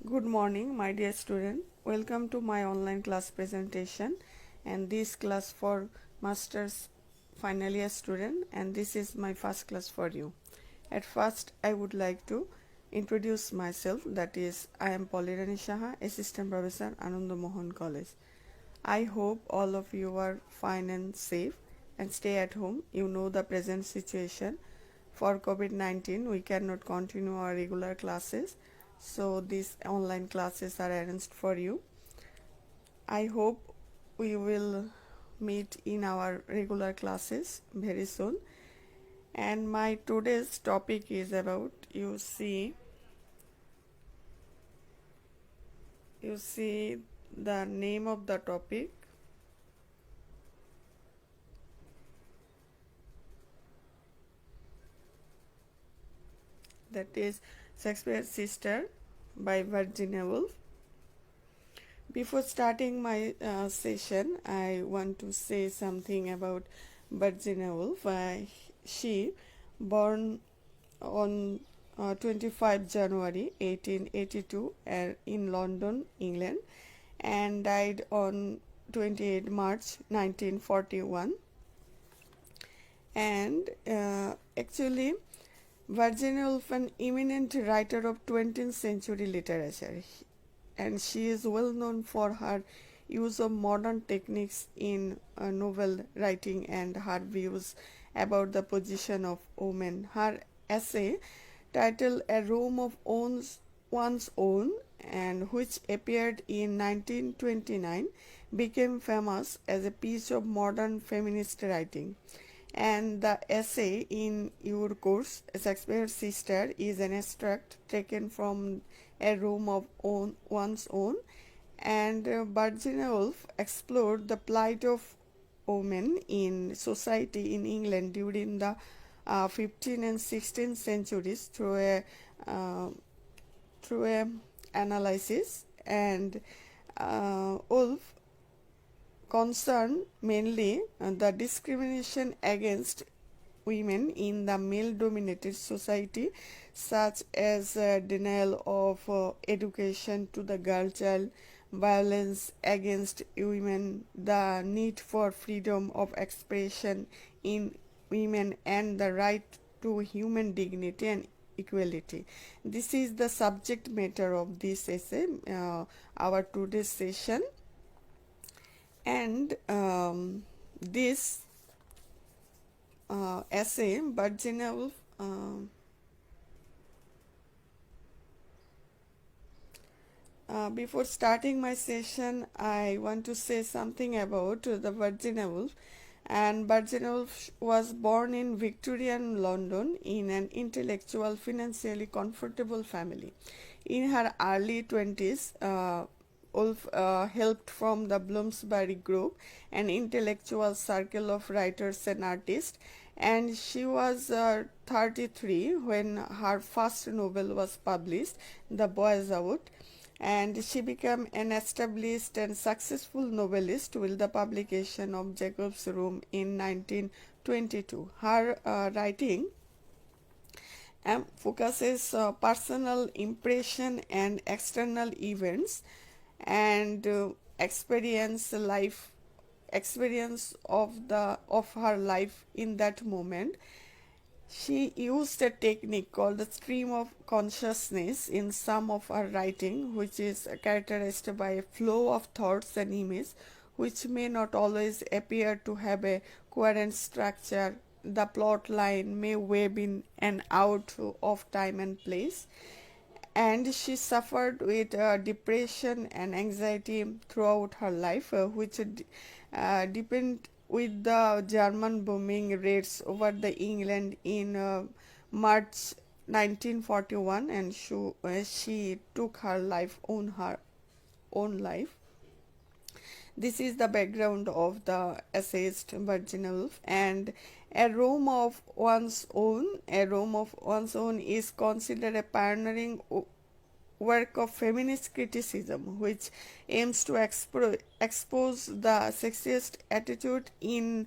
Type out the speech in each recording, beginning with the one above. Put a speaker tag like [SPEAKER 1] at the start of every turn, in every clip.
[SPEAKER 1] Good morning, my dear student. Welcome to my online class presentation, and this class for master's final year student, and this is my first class for you. At first, I would like to introduce myself. That is, I am Polirani Shaha, Assistant Professor, Ananda Mohan College. I hope all of you are fine and safe and stay at home. You know the present situation. For COVID-19, we cannot continue our regular classes, so these online classes are arranged for you. I hope we will meet in our regular classes very soon. And my today's topic is about, you see the name of the topic, that is Shakespeare's Sister by Virginia Woolf. Before starting my session, I want to say something about Virginia Woolf. She born on 25 January 1882 in London, England, and died on 28 March 1941. And actually, Virginia Woolf, an eminent writer of 20th century literature, and she is well known for her use of modern techniques in novel writing and her views about the position of women. Her essay, titled A Room of One's Own, and which appeared in 1929, became famous as a piece of modern feminist writing. And the essay in your course, Shakespeare's Sister, is an extract taken from A Room of One's Own, and Virginia Woolf explored the plight of women in society in England during the 15th and 16th centuries uh, through a analysis, and Woolf concerned mainly the discrimination against women in the male-dominated society, such as denial of education to the girl child, violence against women, the need for freedom of expression in women, and the right to human dignity and equality. This is the subject matter of this essay, our today's session. And this essay, Virginia Woolf, before starting my session, I want to say something about the Virginia Woolf. And Virginia Woolf was born in Victorian London in an intellectual, financially comfortable family. In her early 20s, Woolf helped from the Bloomsbury Group, an intellectual circle of writers and artists, and she was 33 when her first novel was published, The Boy's Out, and she became an established and successful novelist with the publication of Jacob's Room in 1922. Her writing focuses personal impression and external events and experience of her life in that moment. She used a technique called the stream of consciousness in some of her writing, which is characterized by a flow of thoughts and images which may not always appear to have a coherent structure. The plot line may wave in and out of time and place, and she suffered with depression and anxiety throughout her life, which deepened with the German bombing raids over the England in March 1941, and she took her own life. This is the background of the essayist Virginia Woolf. And A Room of One's Own is considered a pioneering work of feminist criticism, which aims to expose the sexist attitude in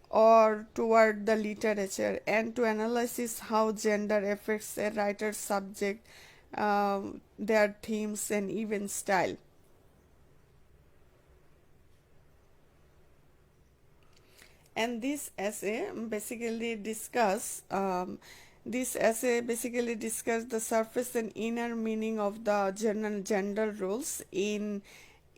[SPEAKER 1] or toward the literature, and to analyze how gender affects a writer's subject their themes and even style. And this essay basically discuss the surface and inner meaning of the gender roles. In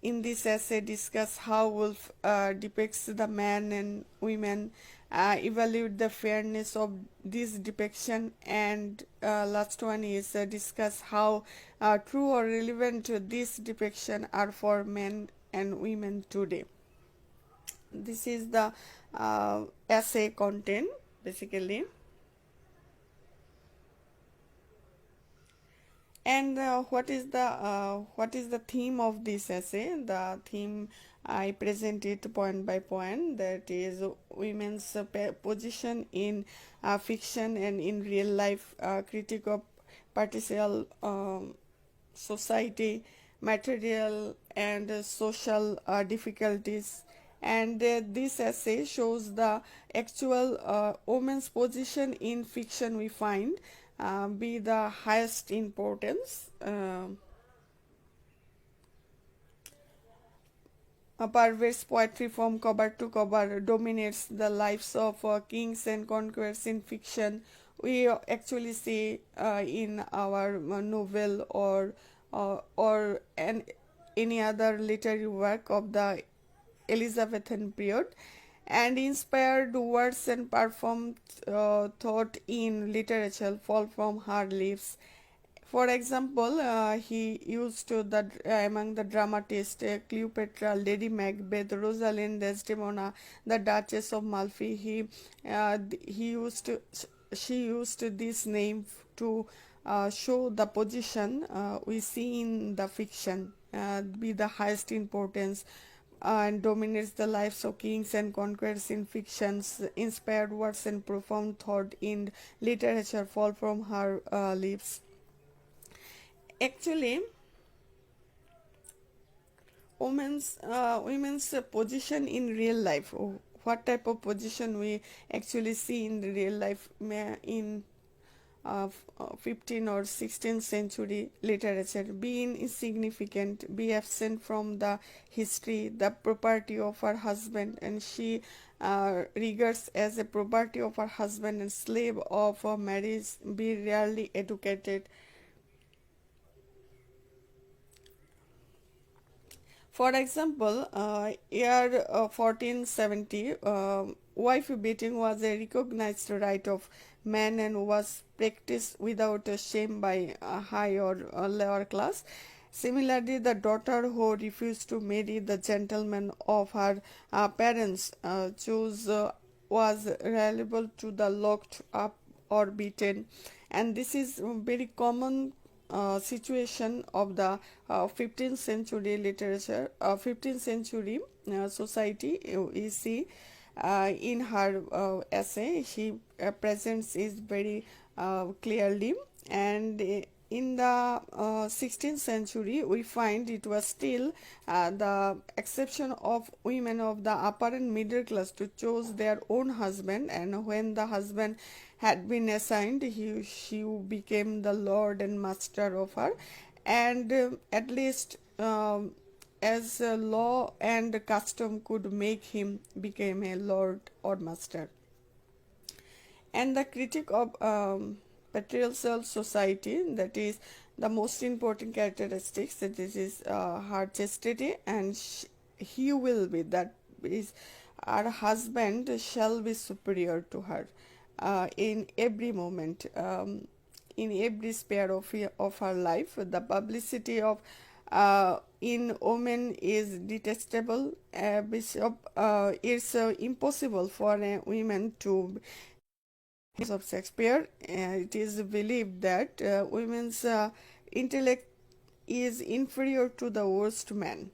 [SPEAKER 1] this essay discuss how Woolf depicts the man and women, evaluate the fairness of this depiction, and last one is discuss how true or relevant this depiction are for men and women today. This is the essay content basically. And what is the theme of this essay? The theme I present it point by point. That is women's position in fiction and in real life, critique of partial society, material and social difficulties. And this essay shows the actual women's position in fiction we find be the highest importance. Parvez poetry from cover to cover dominates the lives of kings and conquerors in fiction. We actually see in our novel or any other literary work of the Elizabethan period, and inspired words and performed thought in literature fall from her lips. For example, he used to the among the dramatists Cleopatra, Lady Macbeth, Rosalind, Desdemona, the Duchess of Malfi. He used to she used this name to show the position we see in the fiction be the highest importance and dominates the lives of kings and conquerors in fictions. Inspired words and profound thought in literature fall from her lips. Actually, women's position in real life. What type of position we actually see in the real life in 15th or 16th century literature? Be insignificant, be absent from the history, the property of her husband, and she regards as a property of her husband and slave of her marriage, be rarely educated. For example, year 1470, wife beating was a recognized right of man and was practiced without shame by high or lower class. Similarly, the daughter who refused to marry the gentleman of her parents chose was liable to the locked up or beaten, and this is very common situation of the 15th century literature, 15th century society. You see in her essay she presents is very clearly. And in the 16th century we find it was still the exception of women of the upper and middle class to choose their own husband, and when the husband had been assigned, she became the lord and master of her, and at least as law and custom could make him become a lord or master. And the critique of patriarchal society, that is the most important characteristics, that this is her chastity, and he will be, that is her husband shall be superior to her in every moment, in every sphere of her life. The publicity of in women is detestable. It's impossible for women to of Shakespeare. It is believed that women's intellect is inferior to the worst man.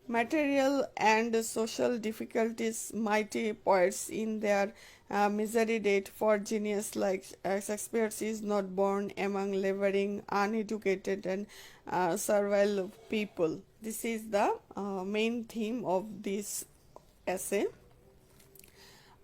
[SPEAKER 1] Material and social difficulties, mighty poets in their misery date for genius like Shakespeare is not born among laboring, uneducated and servile people. This is the main theme of this essay.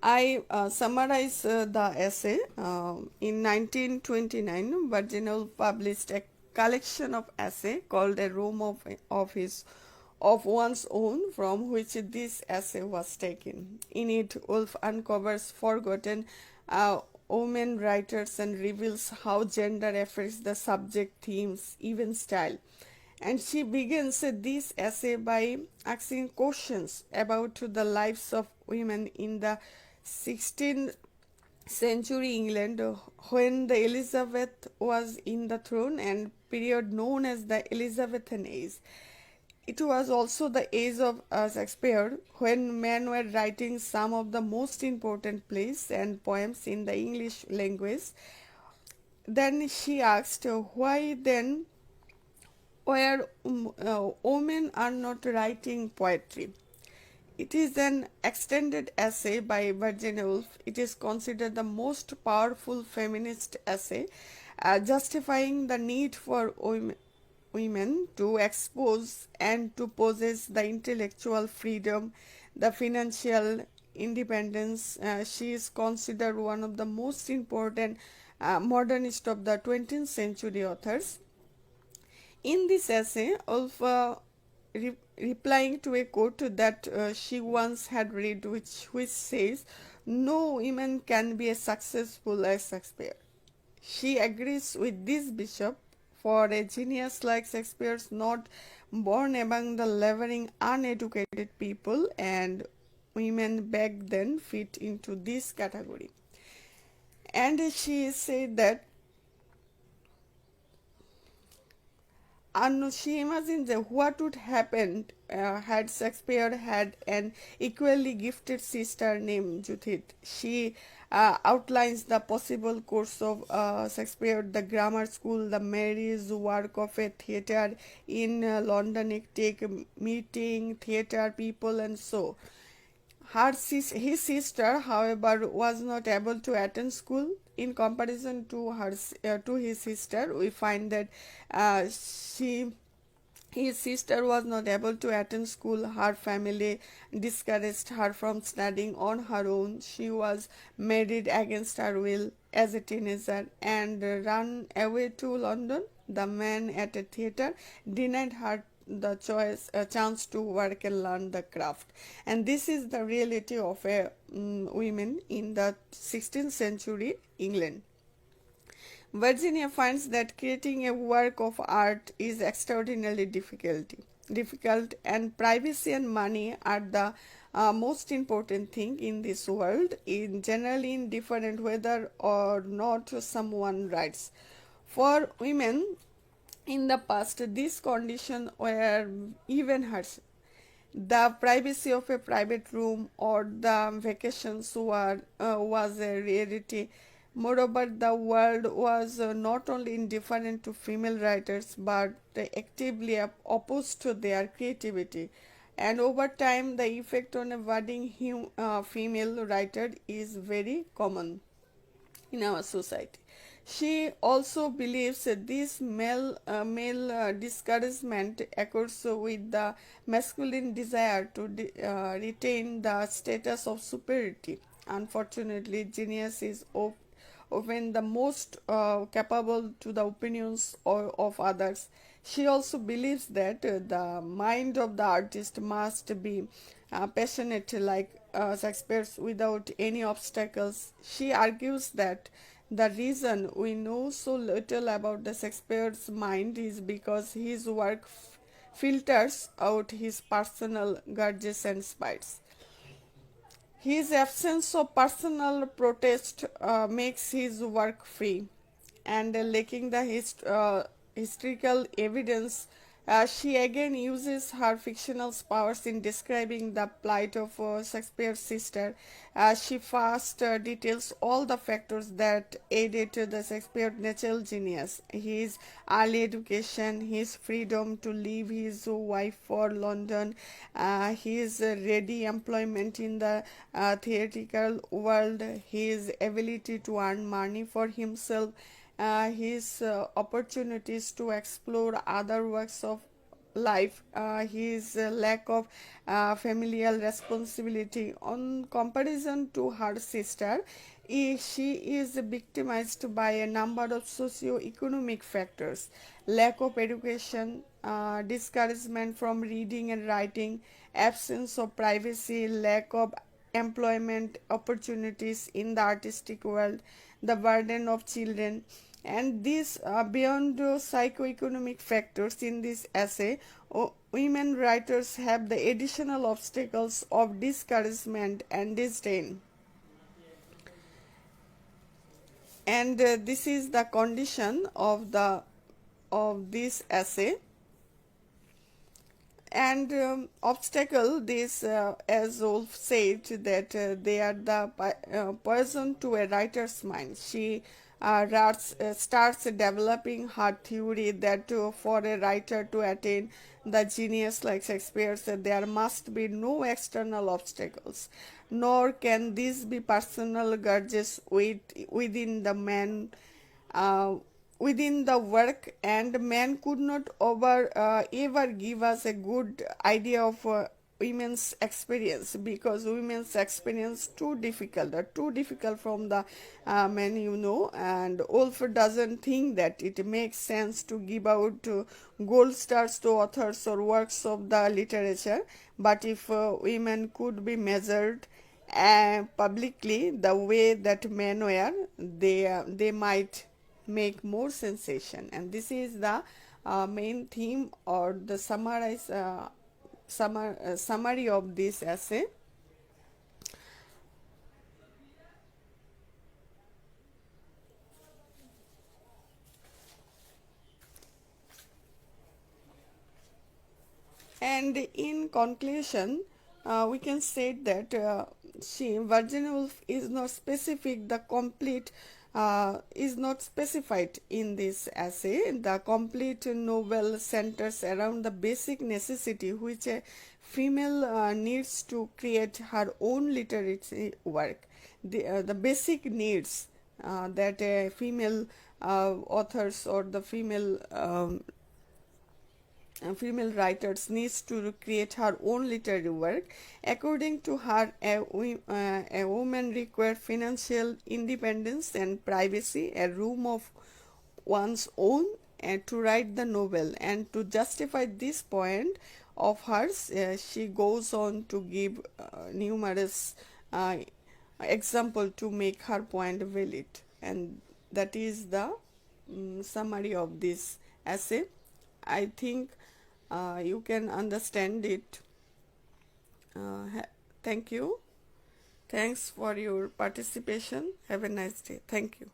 [SPEAKER 1] I summarize the essay. In 1929, Virginal published a collection of essay called A Room of One's Own, from which this essay was taken. In it, Woolf uncovers forgotten uh, women writers and reveals how gender affects the subject, themes, even style. And she begins this essay by asking questions about the lives of women in the 16th century England, when the Elizabeth was in the throne, and period known as the Elizabethan age. It was also the age of Shakespeare, when men were writing some of the most important plays and poems in the English language. Then she asked, why then where women are not writing poetry. It is an extended essay by Virginia Woolf. It is considered the most powerful feminist essay, justifying the need for women to expose and to possess the intellectual freedom, the financial independence. She is considered one of the most important modernist of the 20th century authors. In this essay, Woolf replying to a quote that she once had read, which says, "No woman can be as successful as Shakespeare." She agrees with this bishop, for a genius like Shakespeare's not born among the laboring uneducated people, and women back then fit into this category. And she said that, and she imagines what would happen had Shakespeare had an equally gifted sister named Judith. She outlines the possible course of Shakespeare, the grammar school, the marriage work of a theatre in London, take meeting theatre people, and so his sister, however, was not able to attend school. In comparison to to his sister, we find that she his sister was not able to attend school. Her family discouraged her from studying on her own. She was married against her will as a teenager and ran away to London. The man at a theatre denied her the chance to work and learn the craft. And this is the reality of a women in the 16th century England. Virginia finds that creating a work of art is extraordinarily difficult, and privacy and money are the most important thing in this world, in generally indifferent whether or not someone writes. For women in the past, this condition were even worse. The privacy of a private room or the vacations was a rarity. Moreover, the world was not only indifferent to female writers but actively opposed to their creativity. And over time, the effect on a budding female writer is very common in our society. She also believes that this male discouragement occurs with the masculine desire to retain the status of superiority. Unfortunately, genius is often the most capable to the opinions of others. She also believes that the mind of the artist must be passionate like Shakespeare's without any obstacles. She argues that the reason we know so little about the Shakespeare's mind is because his work filters out his personal grudges and spites. His absence of personal protest makes his work free, and lacking the historical evidence, she again uses her fictional powers in describing the plight of Shakespeare's sister. She first details all the factors that aided to the Shakespeare's natural genius: his early education, his freedom to leave his wife for London, his ready employment in the theatrical world, his ability to earn money for himself, his opportunities to explore other works of life, his lack of familial responsibility. On comparison to her sister, she is victimized by a number of socio-economic factors: lack of education, discouragement from reading and writing, absence of privacy, lack of employment opportunities in the artistic world, the burden of children. And these beyond psychoeconomic factors in this essay, women writers have the additional obstacles of discouragement and disdain. And this is the condition of this essay. And obstacle, this as Woolf said, that they are the poison to a writer's mind. She starts developing her theory that for a writer to attain the genius like Shakespeare's, there must be no external obstacles, nor can these be personal grudges within the man, uh, within the work, and man could not ever give us a good idea of women's experience, because women's experience too difficult from the men, and Wolf doesn't think that it makes sense to give out gold stars to authors or works of the literature. But if women could be measured publicly the way that men were, they might make more sensation. And this is the main theme, or the summary of this essay. And in conclusion, we can say that Virginia Woolf is not specific, the complete is not specified in this essay. The complete novel centers around the basic necessity which a female needs to create her own literary work. The basic needs that a female authors, or the female writers needs to create her own literary work. According to her, a woman requires financial independence and privacy, a room of one's own, and to write the novel. And to justify this point of hers, she goes on to give numerous example to make her point valid. And that is the summary of this essay. I think you can understand it. Thank you. Thanks for your participation. Have a nice day. Thank you.